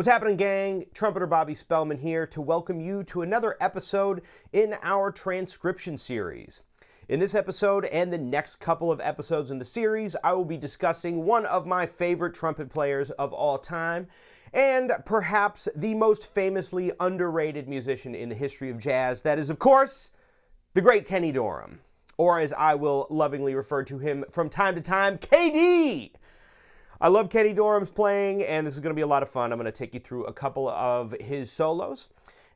What's happening, gang? Trumpeter Bobby Spellman here to welcome you to another episode in our transcription series. In this episode and the next couple of episodes in the series, I will be discussing one of my favorite trumpet players of all time, and perhaps the most famously underrated musician in the history of jazz. That is, of course, the great Kenny Dorham, or as I will lovingly refer to him from time to time, KD! I love Kenny Dorham's playing, and this is going to be a lot of fun. I'm going to take you through a couple of his solos,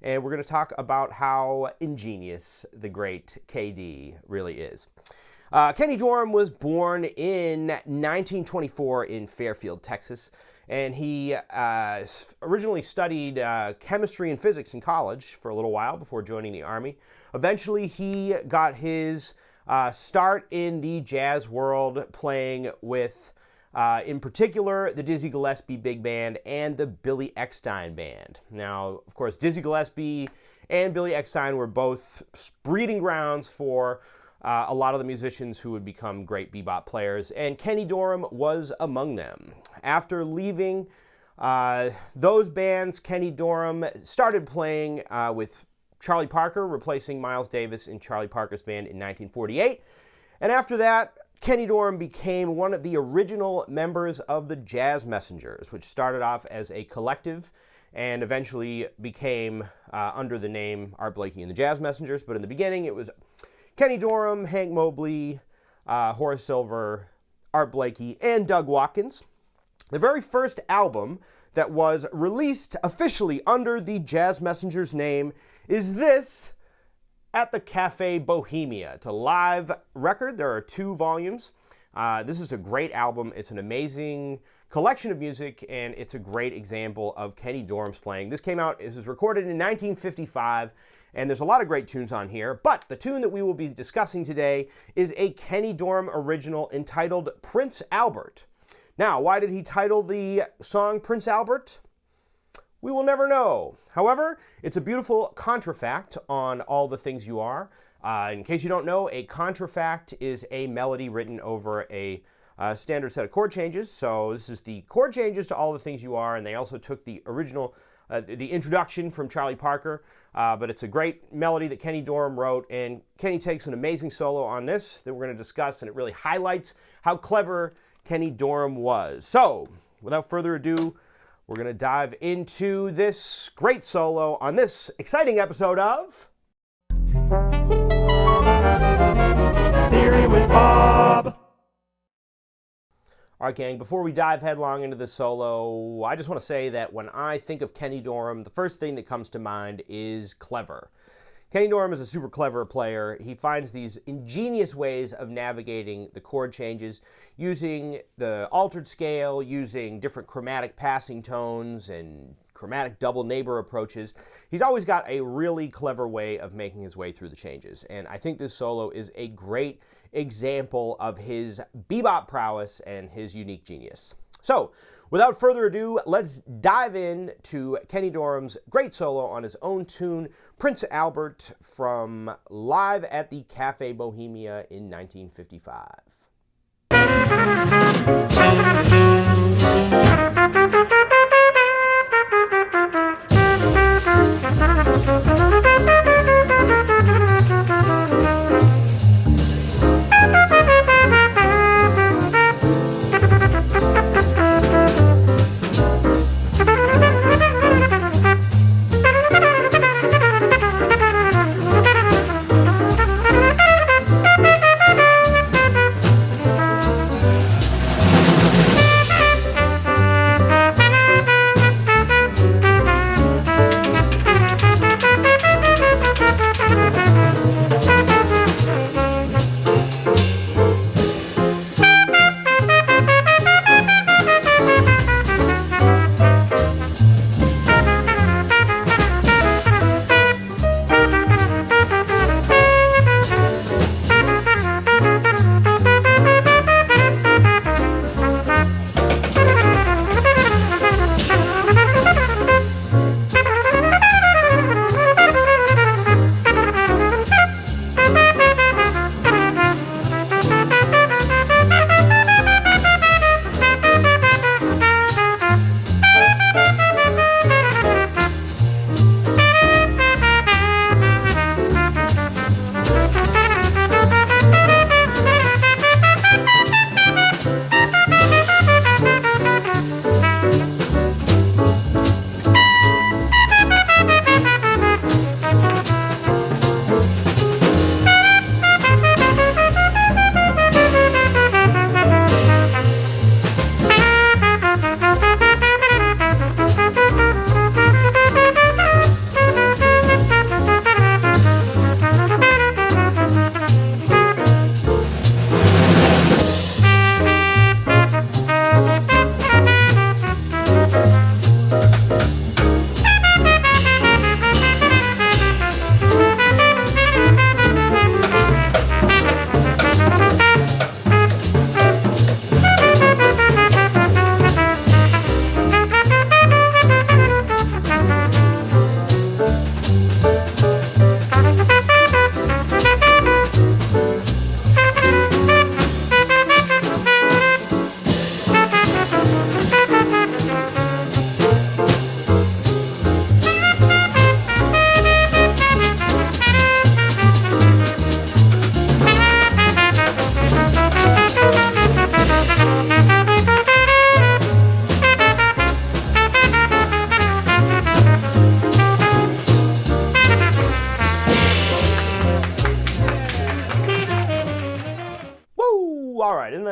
and we're going to talk about how ingenious the great KD really is. Kenny Dorham was born in 1924 in Fairfield, Texas, and he originally studied chemistry and physics in college for a little while before joining the Army. Eventually, he got his start in the jazz world playing with in particular, the Dizzy Gillespie Big Band and the Billy Eckstine Band. Now, of course, Dizzy Gillespie and Billy Eckstine were both breeding grounds for a lot of the musicians who would become great bebop players, and Kenny Dorham was among them. After leaving those bands, Kenny Dorham started playing with Charlie Parker, replacing Miles Davis in Charlie Parker's band in 1948, and after that, Kenny Dorham became one of the original members of the Jazz Messengers, which started off as a collective and eventually became under the name Art Blakey and the Jazz Messengers. But in the beginning, it was Kenny Dorham, Hank Mobley, Horace Silver, Art Blakey, and Doug Watkins. The very first album that was released officially under the Jazz Messengers name is this, At the Café Bohemia. It's a live record. There are 2 volumes. This is a great album. It's an amazing collection of music, and it's a great example of Kenny Dorham's playing. This was recorded in 1955, and there's a lot of great tunes on here, but the tune that we will be discussing today is a Kenny Dorham original entitled Prince Albert. Now, why did he title the song Prince Albert? We will never know. However, it's a beautiful contrafact on All the Things You Are. In case you don't know, a contrafact is a melody written over a standard set of chord changes. So this is the chord changes to All the Things You Are, and they also took the original, the introduction from Charlie Parker. But it's a great melody that Kenny Dorham wrote, and Kenny takes an amazing solo on this that we're going to discuss, and it really highlights how clever Kenny Dorham was. So, without further ado, we're going to dive into this great solo on this exciting episode of Theory with Bob. All right, gang, before we dive headlong into this solo, I just want to say that when I think of Kenny Dorham, the first thing that comes to mind is clever. Kenny Dorham is a super clever player. He finds these ingenious ways of navigating the chord changes, using the altered scale, using different chromatic passing tones and chromatic double neighbor approaches. He's always got a really clever way of making his way through the changes, and I think this solo is a great example of his bebop prowess and his unique genius. So, without further ado, let's dive in to Kenny Dorham's great solo on his own tune, Prince Albert, from Live at the Café Bohemia in 1955.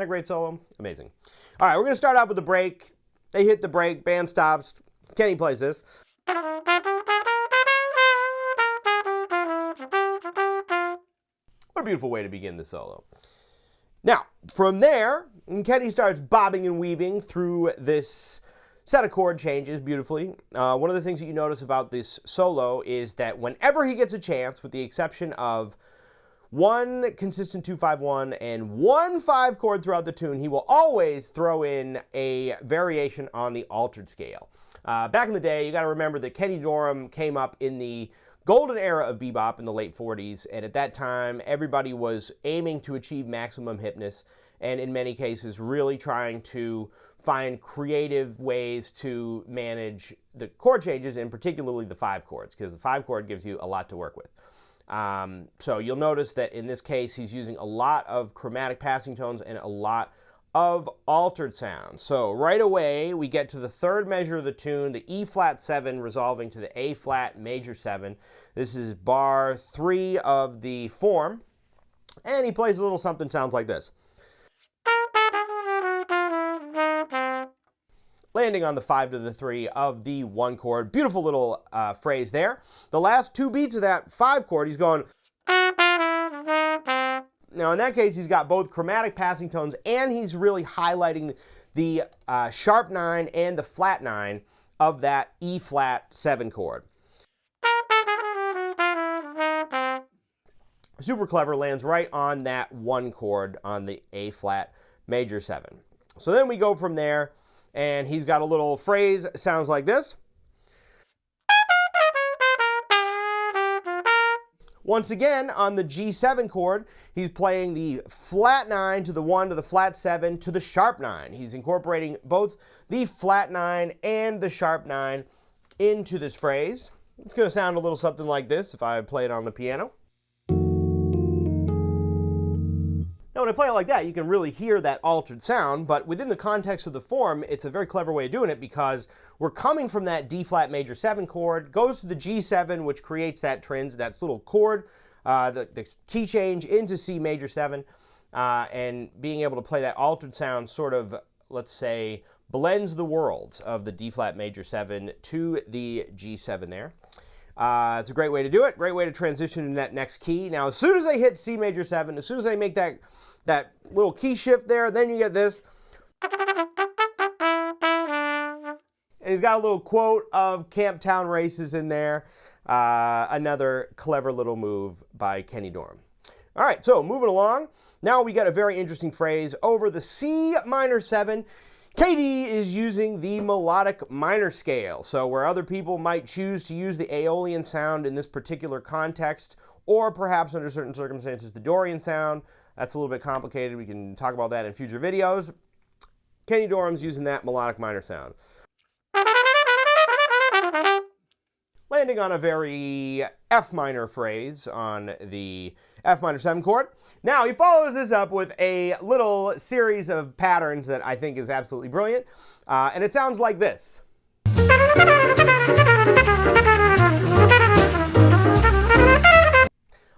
that a great solo? Amazing. All right, we're going to start out with the break. They hit the break, band stops. Kenny plays this. What a beautiful way to begin the solo. Now, from there, Kenny starts bobbing and weaving through this set of chord changes beautifully. One of the things that you notice about this solo is that whenever he gets a chance, with the exception of one consistent 2-5-1 and one 5 chord throughout the tune, he will always throw in a variation on the altered scale. Back in the day, you got to remember that Kenny Dorham came up in the golden era of bebop in the late 40s, and at that time, everybody was aiming to achieve maximum hipness, and in many cases, really trying to find creative ways to manage the chord changes, and particularly the 5 chords, because the 5 chord gives you a lot to work with. So you'll notice that in this case, he's using a lot of chromatic passing tones and a lot of altered sounds. So right away, we get to the third measure of the tune, the E flat 7 resolving to the A flat major 7. This is bar 3 of the form, and he plays a little something sounds like this. Landing on the 5 to the 3 of the 1 chord. Beautiful little phrase there. The last 2 beats of that 5 chord, he's going. Now, in that case, he's got both chromatic passing tones, and he's really highlighting the sharp 9 and the flat 9 of that E flat 7 chord. Super clever, lands right on that 1 chord on the A flat major 7. So then we go from there, and he's got a little phrase, sounds like this. Once again, on the G7 chord, he's playing the flat 9 to the 1 to the flat 7 to the sharp 9. He's incorporating both the flat 9 and the sharp 9 into this phrase. It's going to sound a little something like this if I play it on the piano. Now, when I play it like that, you can really hear that altered sound, but within the context of the form, it's a very clever way of doing it because we're coming from that D flat major 7 chord, goes to the G7, which creates that little chord, the key change into C major 7, and being able to play that altered sound sort of, let's say, blends the worlds of the D flat major 7 to the G7 there. It's a great way to do it, great way to transition in that next key. Now, as soon as I hit C major 7, as soon as I make that little key shift there, then you get this. And he's got a little quote of Camptown Races in there. Another clever little move by Kenny Dorham. All right, so moving along. Now we got a very interesting phrase over the C minor 7. KD is using the melodic minor scale. So where other people might choose to use the Aeolian sound in this particular context, or perhaps under certain circumstances the Dorian sound, that's a little bit complicated. We can talk about that in future videos. Kenny Dorham's using that melodic minor sound. Landing on a very F minor phrase on the F minor 7 chord. Now he follows this up with a little series of patterns that I think is absolutely brilliant. And it sounds like this.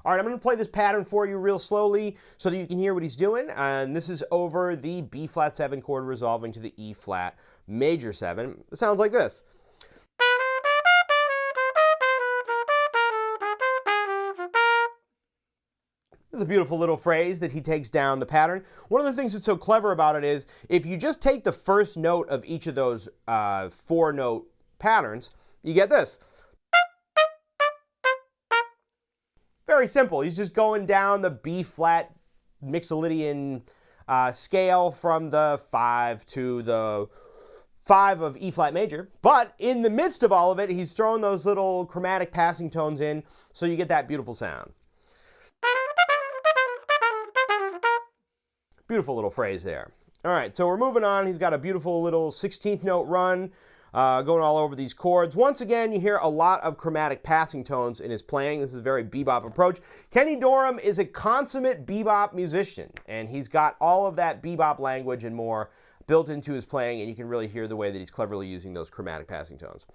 All right, I'm going to play this pattern for you real slowly so that you can hear what he's doing. And this is over the B flat 7 chord resolving to the E flat major 7. It sounds like this. This is a beautiful little phrase that he takes down the pattern. One of the things that's so clever about it is if you just take the first note of each of those 4-note patterns, you get this. Very simple. He's just going down the B flat Mixolydian scale from the 5 to the 5 of E flat major. But in the midst of all of it, he's throwing those little chromatic passing tones in, so you get that beautiful sound. Beautiful little phrase there. All right, so we're moving on. He's got a beautiful little 16th note run going all over these chords. Once again, you hear a lot of chromatic passing tones in his playing. This is a very bebop approach. Kenny Dorham is a consummate bebop musician, and he's got all of that bebop language and more built into his playing, and you can really hear the way that he's cleverly using those chromatic passing tones.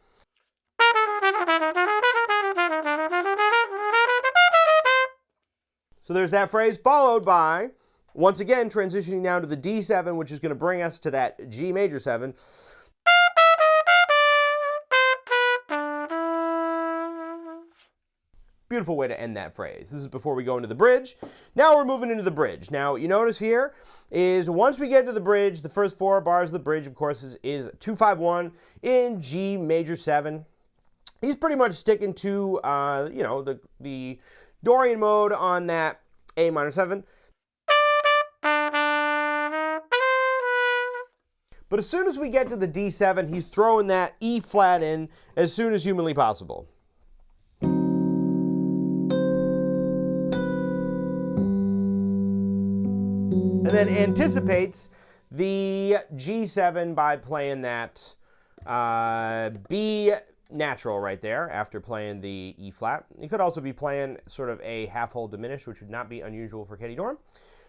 So there's that phrase, followed by Once again, transitioning now to the D7, which is going to bring us to that G major 7. Beautiful way to end that phrase. This is before we go into the bridge. Now we're moving into the bridge. Now, what you notice here is once we get to the bridge, the first 4 bars of the bridge, of course, is 2-5-1 in G major 7. He's pretty much sticking to, the Dorian mode on that A minor 7. But as soon as we get to the D7, he's throwing that E flat in as soon as humanly possible. And then anticipates the G7 by playing that B natural right there after playing the E flat. He could also be playing sort of a half hold diminished, which would not be unusual for Kenny Dorham.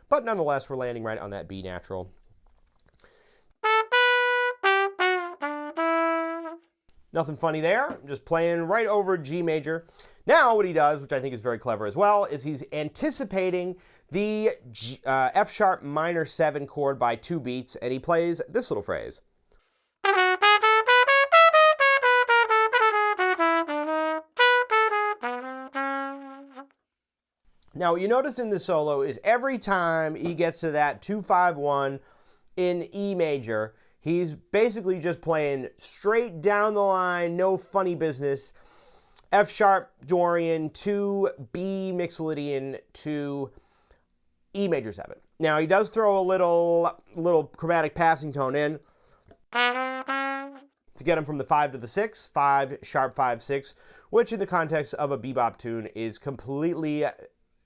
But nonetheless, we're landing right on that B natural. Nothing funny there, just playing right over G major. Now what he does, which I think is very clever as well, is he's anticipating the F sharp minor 7 chord by 2 beats, and he plays this little phrase. Now what you notice in the solo is every time he gets to that 2-5-1 in E major, he's basically just playing straight down the line, no funny business. F sharp Dorian to B Mixolydian to E major 7. Now he does throw a little chromatic passing tone in to get him from the 5 to the 6, 5 sharp 5 6, which in the context of a bebop tune is completely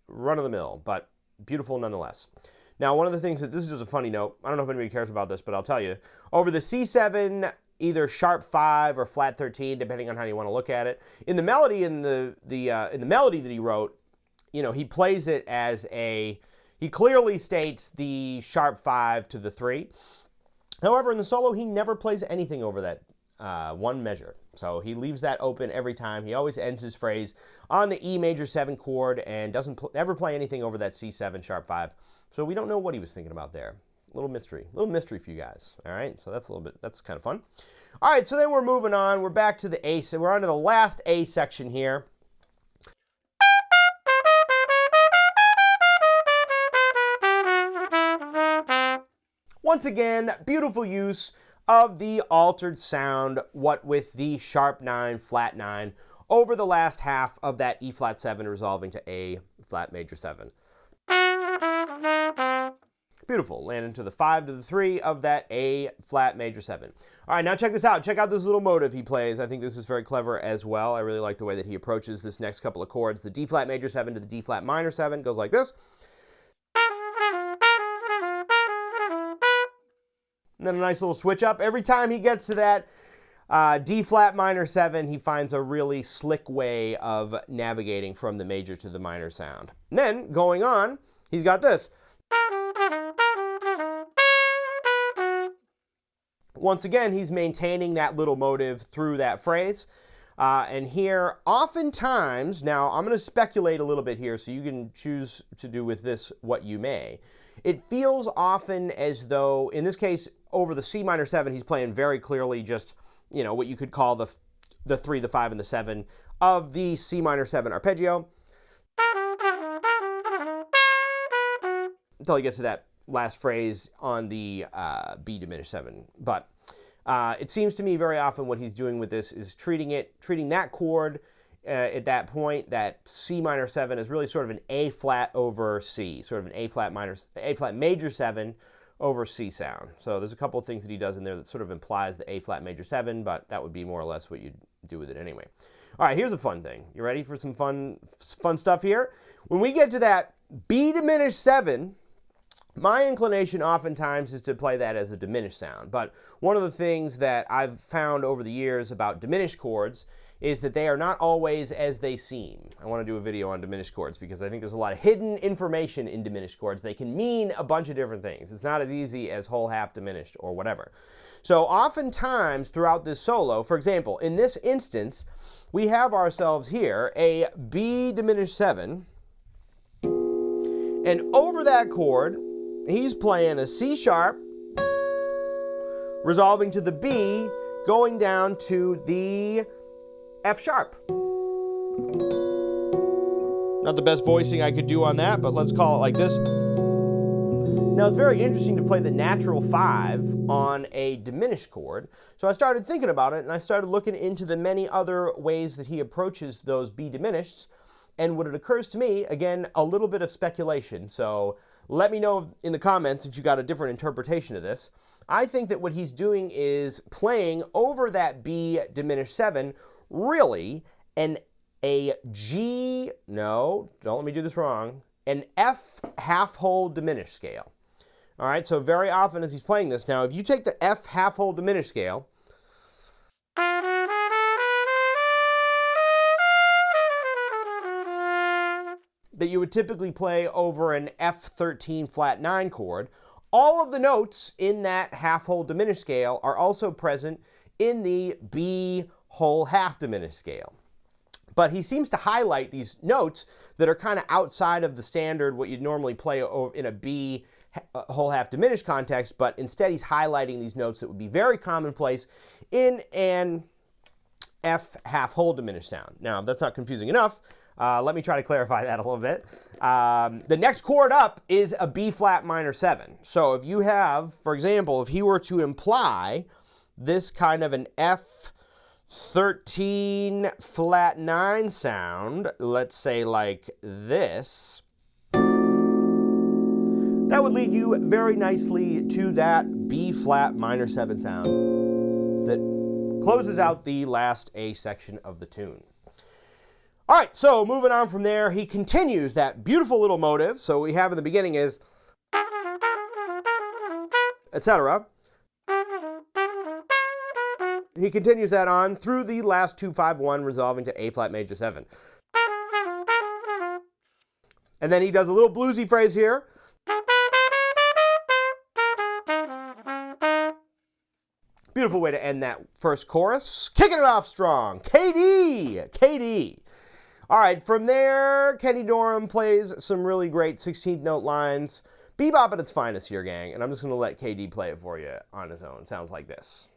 run of the mill, but beautiful nonetheless. Now, one of the things this is just a funny note. I don't know if anybody cares about this, but I'll tell you. Over the C7, either sharp 5 or flat 13, depending on how you want to look at it. In the melody, in the melody that he wrote, he plays it as he clearly states the sharp 5 to the 3. However, in the solo, he never plays anything over that one measure. So he leaves that open every time. He always ends his phrase on the E major 7 chord and doesn't ever play anything over that C7 sharp 5. So we don't know what he was thinking about there. Little mystery for you guys. All right, so that's kind of fun. All right, so then we're moving on. We're back to the A. So we're on to the last A section here. Once again, beautiful use of the altered sound, what with the sharp 9, flat 9, over the last half of that E flat 7 resolving to A flat major 7. Beautiful. Land into the 5 to the 3 of that A flat major 7. All right, now check this out. Check out this little motive he plays. I think this is very clever as well. I really like the way that he approaches this next couple of chords. The D flat major 7 to the D flat minor 7 goes like this. And then a nice little switch up. Every time he gets to that D flat minor 7, he finds a really slick way of navigating from the major to the minor sound. And then, going on, he's got this. Once again, he's maintaining that little motive through that phrase. And here, oftentimes, now I'm going to speculate a little bit here, so you can choose to do with this what you may. It feels often as though, in this case, over the C minor 7, he's playing very clearly just, what you could call the 3, the 5, and the 7 of the C minor 7 arpeggio. Until he gets to that last phrase on the B diminished 7. But it seems to me very often what he's doing with this is treating that chord at that point, that C minor 7 is really sort of an A flat over C, sort of an A flat major 7 over C sound. So there's a couple of things that he does in there that sort of implies the A flat major 7, but that would be more or less what you'd do with it anyway. All right, here's a fun thing. You ready for some fun stuff here? When we get to that B diminished 7, my inclination oftentimes is to play that as a diminished sound. But one of the things that I've found over the years about diminished chords is that they are not always as they seem. I want to do a video on diminished chords because I think there's a lot of hidden information in diminished chords. They can mean a bunch of different things. It's not as easy as whole, half, diminished, or whatever. So oftentimes throughout this solo, for example, in this instance, we have ourselves here a B diminished 7, and over that chord, he's playing a C sharp, resolving to the B, going down to the F sharp. Not the best voicing I could do on that, but let's call it like this. Now, it's very interesting to play the natural 5 on a diminished chord. So I started thinking about it, and I started looking into the many other ways that he approaches those B diminished. And what it occurs to me, again, a little bit of speculation. So let me know in the comments if you got a different interpretation of this. I think that what he's doing is playing over that B diminished 7, really, no, don't let me do this wrong, an F half-whole diminished scale. All right, so very often as he's playing this, now if you take the F half-whole diminished scale, that you would typically play over an F13 flat 9 chord, all of the notes in that half-whole diminished scale are also present in the B whole half diminished scale. But he seems to highlight these notes that are kind of outside of the standard, what you'd normally play in a B whole half diminished context, but instead he's highlighting these notes that would be very commonplace in an F half whole diminished sound. Now, if that's not confusing enough, let me try to clarify that a little bit. The next chord up is a B flat minor 7. So if you have, for example, if he were to imply this kind of an F13 flat 9 sound, let's say like this, that would lead you very nicely to that B flat minor 7 sound that closes out the last A section of the tune. All right, so moving on from there, he continues that beautiful little motive. So we have in the beginning is, etc. He continues that on through the last 2-5-1, resolving to A flat major 7. And then he does a little bluesy phrase here. Beautiful way to end that first chorus. Kicking it off strong. KD. All right, from there, Kenny Dorham plays some really great 16th note lines. Bebop at its finest here, gang. And I'm just going to let KD play it for you on his own. Sounds like this.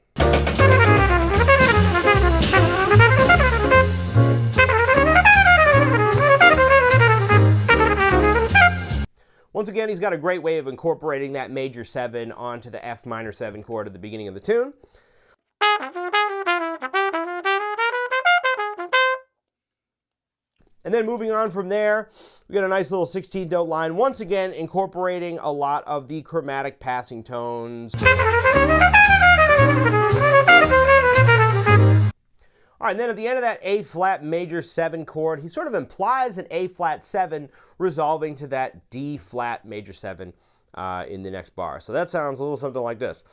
Once again, he's got a great way of incorporating that major 7 onto the F minor 7 chord at the beginning of the tune. And then moving on from there, we got a nice little 16th note line, once again incorporating a lot of the chromatic passing tones. All right, and then at the end of that A flat major 7 chord, he sort of implies an A flat 7 resolving to that D flat major 7 in the next bar. So that sounds a little something like this.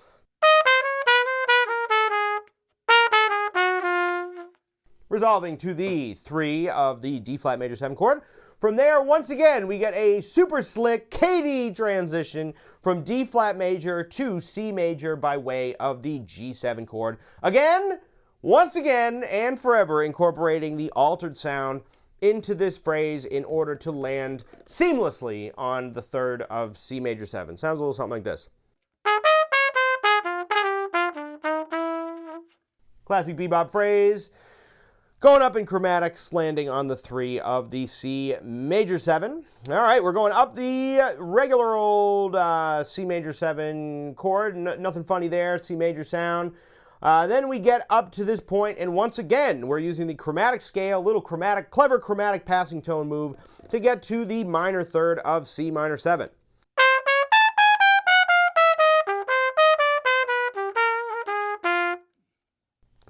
Resolving to the 3 of the D flat major 7 chord. From there, once again, we get a super slick KD transition from D flat major to C major by way of the G7 chord. Again, once again, and forever incorporating the altered sound into this phrase in order to land seamlessly on the 3rd of C major 7. Sounds a little something like this. Classic bebop phrase. Going up in chromatics, landing on the 3 of the C major 7. All right, we're going up the regular old C major 7 chord. Nothing funny there, C major sound. Then we get up to this point, and once again, we're using the chromatic scale, little chromatic, clever chromatic passing tone move to get to the minor 3rd of C minor 7.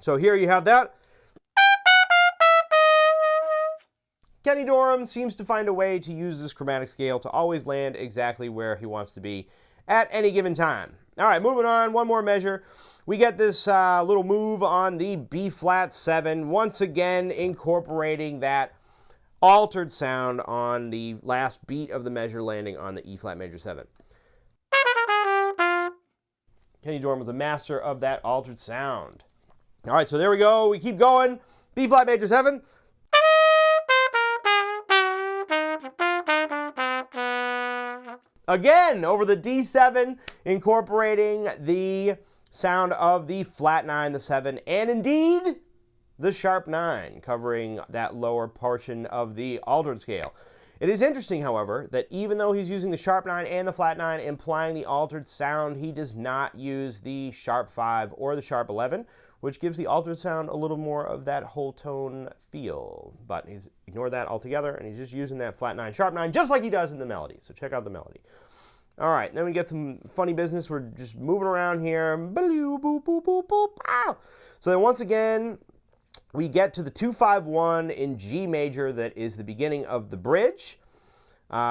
So here you have that. Kenny Dorham seems to find a way to use this chromatic scale to always land exactly where he wants to be at any given time. All right, moving on, one more measure. We get this little move on the B flat 7, once again incorporating that altered sound on the last beat of the measure, landing on the E flat major 7. Kenny Dorham was a master of that altered sound. All right, so there we go. We keep going. B flat major 7. again over the D7, incorporating the sound of the flat 9, the 7, and indeed the sharp 9, covering that lower portion of the altered scale. It is interesting, however, that even though he's using the sharp 9 and the flat 9, implying the altered sound, he does not use the sharp 5 or the sharp 11, which gives the altered sound a little more of that whole tone feel. But he's ignored that altogether, and he's just using that flat 9, sharp 9, just like he does in the melody. So check out the melody. All right, then we get some funny business. We're just moving around here. So then once again, we get to the 2-5-1 in G major that is the beginning of the bridge.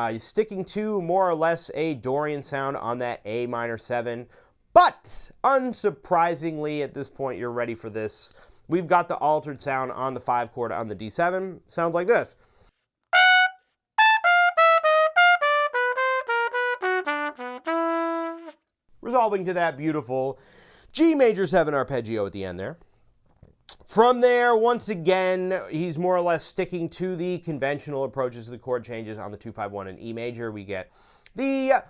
He's sticking to more or less a Dorian sound on that A minor 7. But unsurprisingly, at this point, you're ready for this. We've got the altered sound on the 5 chord on the D7. Sounds like this. Resolving to that beautiful G major 7 arpeggio at the end there. From there, once again, he's more or less sticking to the conventional approaches to the chord changes on the 2-5-1 in E major. We get the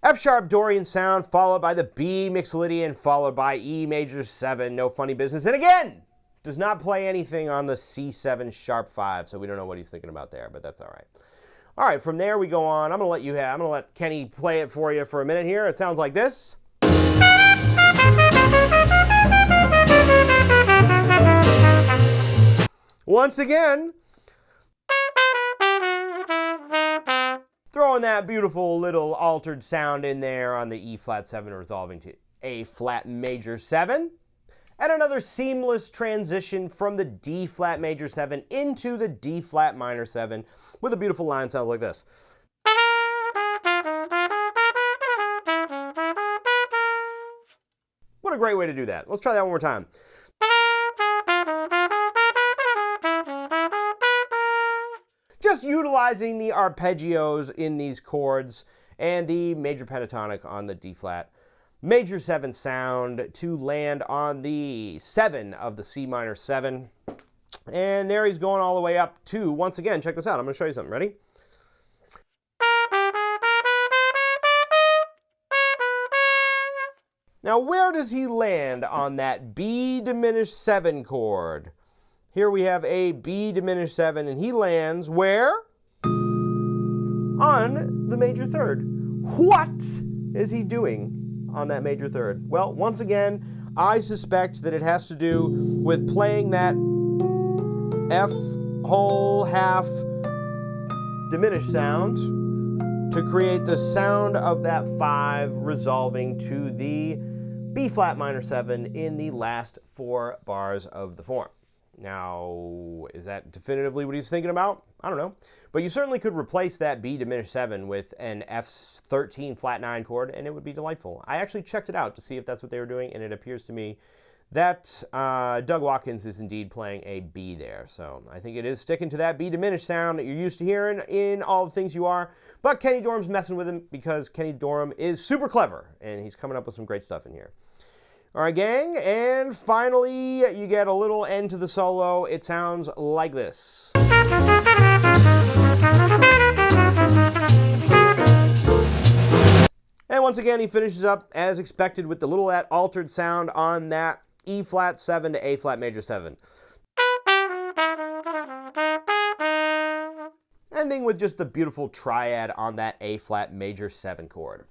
F-sharp Dorian sound, followed by the B Mixolydian, followed by E major 7, no funny business. And again, does not play anything on the C7 sharp 5, so we don't know what he's thinking about there, but that's all right. All right, from there we go on. I'm going to let Kenny play it for you for a minute here. It sounds like this. Once again, throwing that beautiful little altered sound in there on the E flat 7, resolving to A flat major 7. And another seamless transition from the D flat major 7 into the D flat minor 7 with a beautiful line sound like this. What a great way to do that. Let's try that one more time. Just utilizing the arpeggios in these chords and the major pentatonic on the D flat major 7 sound to land on the 7 of the C minor 7. And there he's going all the way up to, once again, check this out. I'm going to show you something. Ready? Now, where does he land on that B diminished 7 chord? Here we have a B diminished 7, and he lands where? On the major 3rd. What is he doing on that major 3rd? Well, once again, I suspect that it has to do with playing that F whole half diminished sound to create the sound of that 5 resolving to the B flat minor 7 in the last 4 bars of the form. Now, is that definitively what he's thinking about? I don't know. But you certainly could replace that B diminished 7 with an F13 flat 9 chord, and it would be delightful. I actually checked it out to see if that's what they were doing, and it appears to me that Doug Watkins is indeed playing a B there. So I think it is sticking to that B diminished sound that you're used to hearing in All the Things You Are. But Kenny Dorham's messing with him because Kenny Dorham is super clever, and he's coming up with some great stuff in here. All right, gang, and finally, you get a little end to the solo. It sounds like this. And once again, he finishes up, as expected, with the little that altered sound on that E flat 7 to A flat major 7. Ending with just the beautiful triad on that A flat major 7 chord.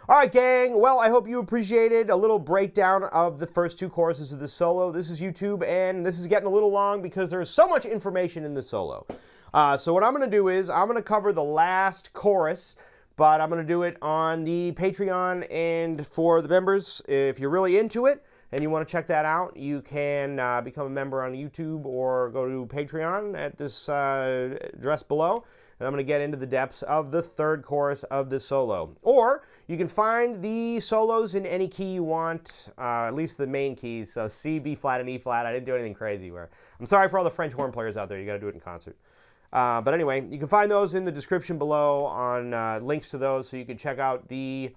All right, gang. Well, I hope you appreciated a little breakdown of the first 2 choruses of the solo. This is YouTube, and this is getting a little long because there's so much information in the solo. So what I'm going to do is I'm going to cover the last chorus, but I'm going to do it on the Patreon. And for the members, if you're really into it and you want to check that out, you can become a member on YouTube or go to Patreon at this address below. And I'm going to get into the depths of the 3rd chorus of this solo. Or you can find the solos in any key you want, at least the main keys. So C, B flat, and E flat. I didn't do anything crazy. I'm sorry for all the French horn players out there. You got to do it in concert. But anyway, you can find those in the description below on links to those, so you can check out the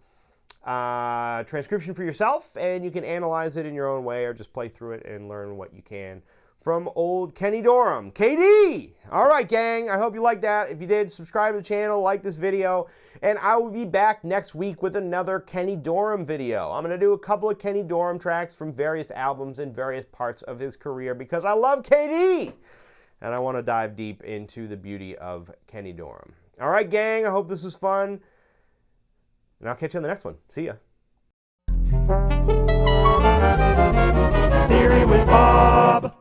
transcription for yourself, and you can analyze it in your own way or just play through it and learn what you can from old Kenny Dorham. KD! All right, gang, I hope you liked that. If you did, subscribe to the channel, like this video, and I will be back next week with another Kenny Dorham video. I'm going to do a couple of Kenny Dorham tracks from various albums and various parts of his career because I love KD! And I want to dive deep into the beauty of Kenny Dorham. All right, gang, I hope this was fun, and I'll catch you on the next one. See ya. Theory with Bob.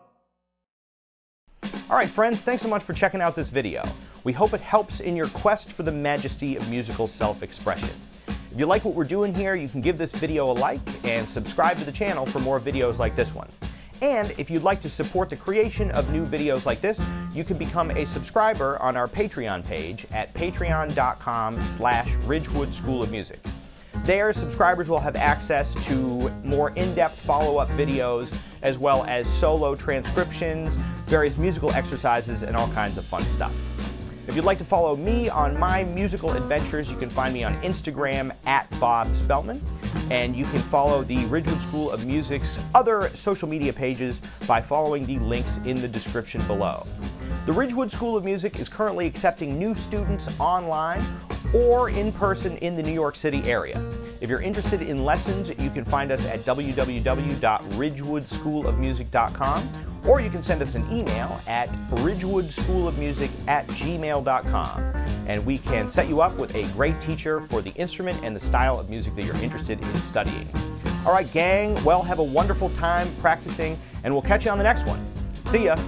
All right, friends, thanks so much for checking out this video. We hope it helps in your quest for the majesty of musical self-expression. If you like what we're doing here, you can give this video a like and subscribe to the channel for more videos like this one. And if you'd like to support the creation of new videos like this, you can become a subscriber on our Patreon page at patreon.com/Ridgewood School of Music. There, subscribers will have access to more in-depth follow-up videos, as well as solo transcriptions, various musical exercises, and all kinds of fun stuff. If you'd like to follow me on my musical adventures, you can find me on Instagram at Bob Spellman, and you can follow the Ridgewood School of Music's other social media pages by following the links in the description below. The Ridgewood School of Music is currently accepting new students online or in person in the New York City area. If you're interested in lessons, you can find us at www.ridgewoodschoolofmusic.com, or you can send us an email at ridgewoodschoolofmusic@gmail.com, and we can set you up with a great teacher for the instrument and the style of music that you're interested in studying. All right, gang, well, have a wonderful time practicing, and we'll catch you on the next one. See ya.